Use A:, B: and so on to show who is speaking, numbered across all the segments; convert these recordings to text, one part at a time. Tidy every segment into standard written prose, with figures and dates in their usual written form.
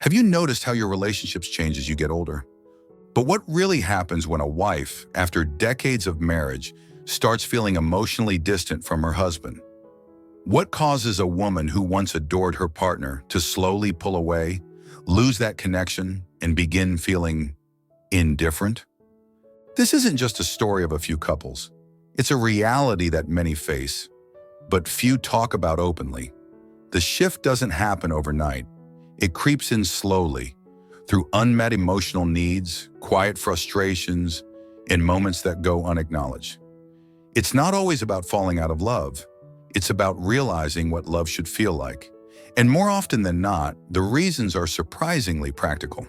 A: Have you noticed how your relationships change as you get older? But what really happens when a wife, after decades of marriage, starts feeling emotionally distant from her husband? What causes a woman who once adored her partner to slowly pull away, lose that connection, and begin feeling indifferent? This isn't just a story of a few couples. It's a reality that many face, but few talk about openly. The shift doesn't happen overnight. It creeps in slowly, through unmet emotional needs, quiet frustrations, and moments that go unacknowledged. It's not always about falling out of love. It's about realizing what love should feel like. And more often than not, the reasons are surprisingly practical.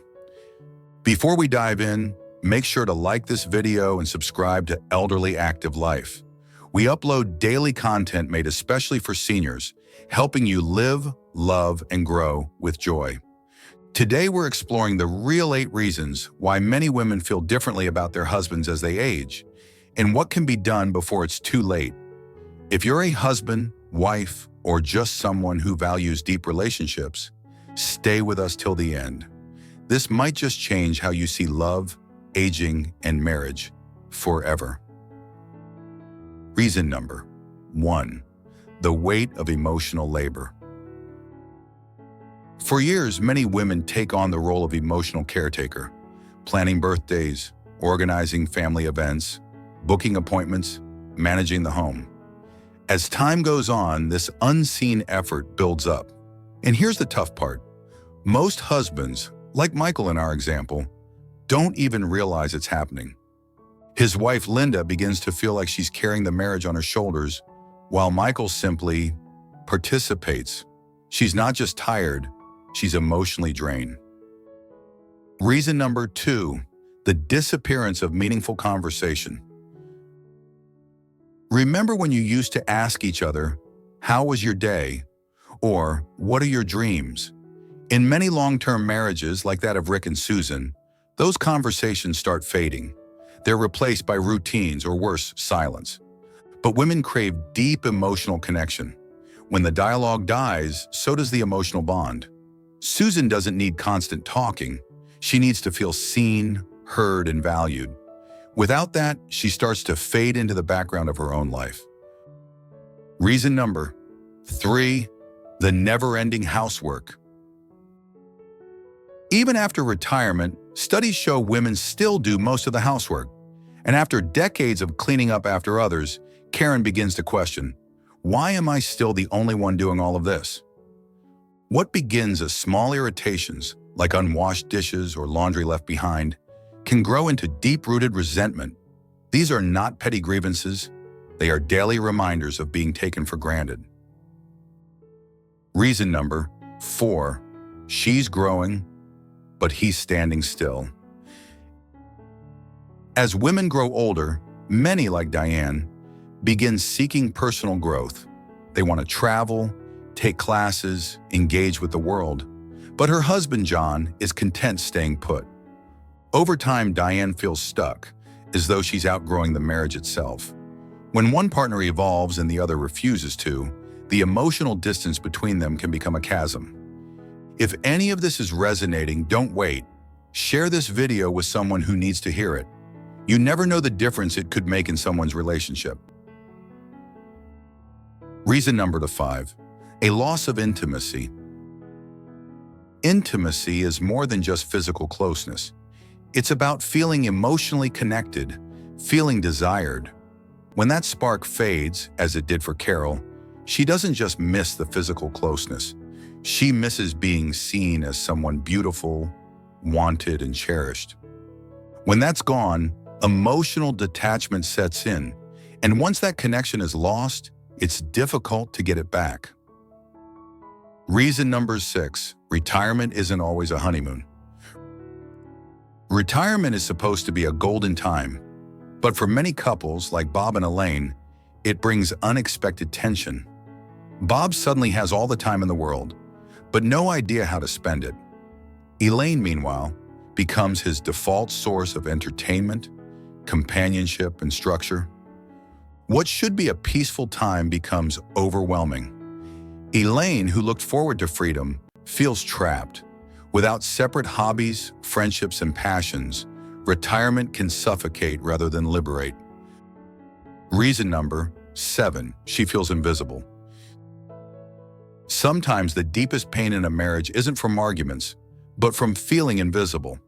A: Before we dive in, make sure to like this video and subscribe to Elderly Active Life. We upload daily content made especially for seniors, helping you live, love, and grow with joy. Today, we're exploring the real 8 reasons why many women feel differently about their husbands as they age, and what can be done before it's too late. If you're a husband, wife, or just someone who values deep relationships, stay with us till the end. This might just change how you see love, aging, and marriage forever. Reason number 1. The weight of emotional labor. For years, many women take on the role of emotional caretaker, planning birthdays, organizing family events, booking appointments, managing the home. As time goes on, this unseen effort builds up. And here's the tough part. Most husbands, like Michael in our example, don't even realize it's happening. His wife, Linda, begins to feel like she's carrying the marriage on her shoulders, while Michael simply participates. She's not just tired, she's emotionally drained. Reason number 2, the disappearance of meaningful conversation. Remember when you used to ask each other, "How was your day?" or "What are your dreams?" In many long-term marriages, like that of Rick and Susan, those conversations start fading. They're replaced by routines or worse, silence. But women crave deep emotional connection. When the dialogue dies, so does the emotional bond. Susan doesn't need constant talking. She needs to feel seen, heard, and valued. Without that, she starts to fade into the background of her own life. Reason number 3, the never-ending housework. Even after retirement, studies show women still do most of the housework. And after decades of cleaning up after others, Karen begins to question, why am I still the only one doing all of this? What begins as small irritations, like unwashed dishes or laundry left behind, can grow into deep-rooted resentment. These are not petty grievances. They are daily reminders of being taken for granted. Reason number 4, she's growing, but he's standing still. As women grow older, many, like Diane, begin seeking personal growth. They want to travel, take classes, engage with the world. But her husband, John, is content staying put. Over time, Diane feels stuck, as though she's outgrowing the marriage itself. When one partner evolves and the other refuses to, the emotional distance between them can become a chasm. If any of this is resonating, don't wait. Share this video with someone who needs to hear it. You never know the difference it could make in someone's relationship. Reason number 5, a loss of intimacy. Intimacy is more than just physical closeness. It's about feeling emotionally connected, feeling desired. When that spark fades, as it did for Carol, she doesn't just miss the physical closeness. She misses being seen as someone beautiful, wanted, and cherished. When that's gone, emotional detachment sets in, and once that connection is lost, it's difficult to get it back. Reason number 6, retirement isn't always a honeymoon. Retirement is supposed to be a golden time, but for many couples like Bob and Elaine, it brings unexpected tension. Bob suddenly has all the time in the world, but no idea how to spend it. Elaine, meanwhile, becomes his default source of entertainment, companionship, and structure. What should be a peaceful time becomes overwhelming. Elaine, who looked forward to freedom, feels trapped. Without separate hobbies, friendships, and passions, retirement can suffocate rather than liberate. Reason number 7, she feels invisible. Sometimes the deepest pain in a marriage isn't from arguments, but from feeling invisible.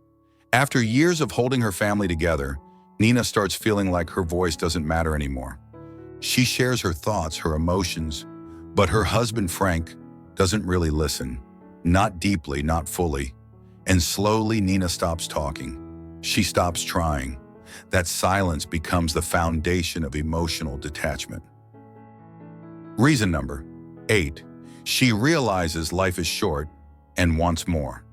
A: After years of holding her family together, Nina starts feeling like her voice doesn't matter anymore. She shares her thoughts, her emotions, but her husband, Frank, doesn't really listen. Not deeply, not fully. And slowly, Nina stops talking. She stops trying. That silence becomes the foundation of emotional detachment. Reason number 8, she realizes life is short and wants more.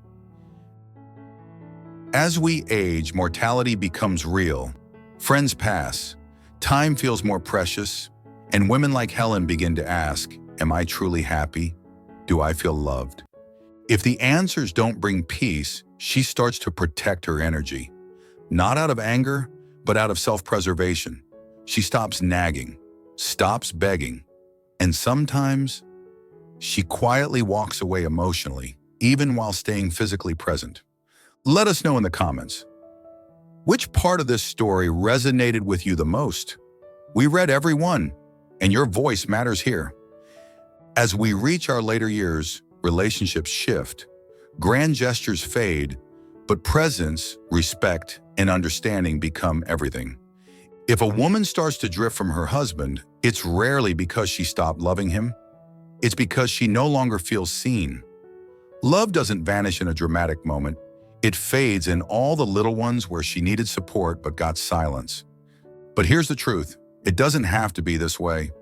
A: As we age, mortality becomes real. Friends pass. Time feels more precious. And women like Helen begin to ask, am I truly happy? Do I feel loved? If the answers don't bring peace, she starts to protect her energy. Not out of anger, but out of self-preservation. She stops nagging, stops begging, and sometimes she quietly walks away emotionally, even while staying physically present. Let us know in the comments, which part of this story resonated with you the most? We read every one, and your voice matters here. As we reach our later years, relationships shift, grand gestures fade, but presence, respect, and understanding become everything. If a woman starts to drift from her husband, it's rarely because she stopped loving him. It's because she no longer feels seen. Love doesn't vanish in a dramatic moment. It fades in all the little ones where she needed support but got silence. But here's the truth. It doesn't have to be this way.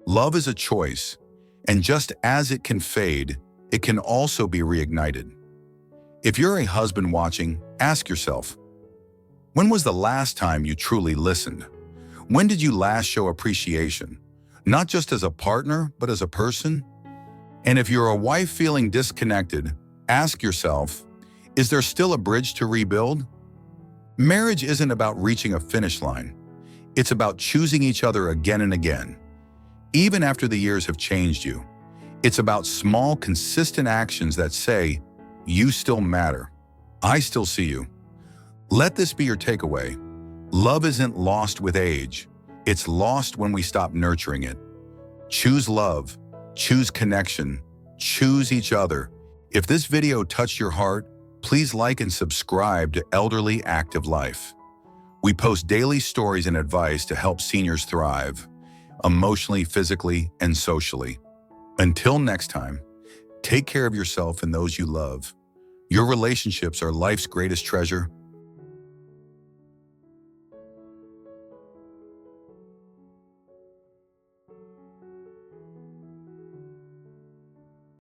A: Love is a choice, and just as it can fade, it can also be reignited. If you're a husband watching, ask yourself, when was the last time you truly listened? When did you last show appreciation? Not just as a partner, but as a person? And if you're a wife feeling disconnected, ask yourself, is there still a bridge to rebuild? Marriage isn't about reaching a finish line. It's about choosing each other again and again. Even after the years have changed you, it's about small, consistent actions that say, you still matter. I still see you. Let this be your takeaway. Love isn't lost with age. It's lost when we stop nurturing it. Choose love, choose connection, choose each other. If this video touched your heart, please like and subscribe to Elderly Active Life. We post daily stories and advice to help seniors thrive, emotionally, physically, and socially. Until next time, take care of yourself and those you love. Your relationships are life's greatest treasure,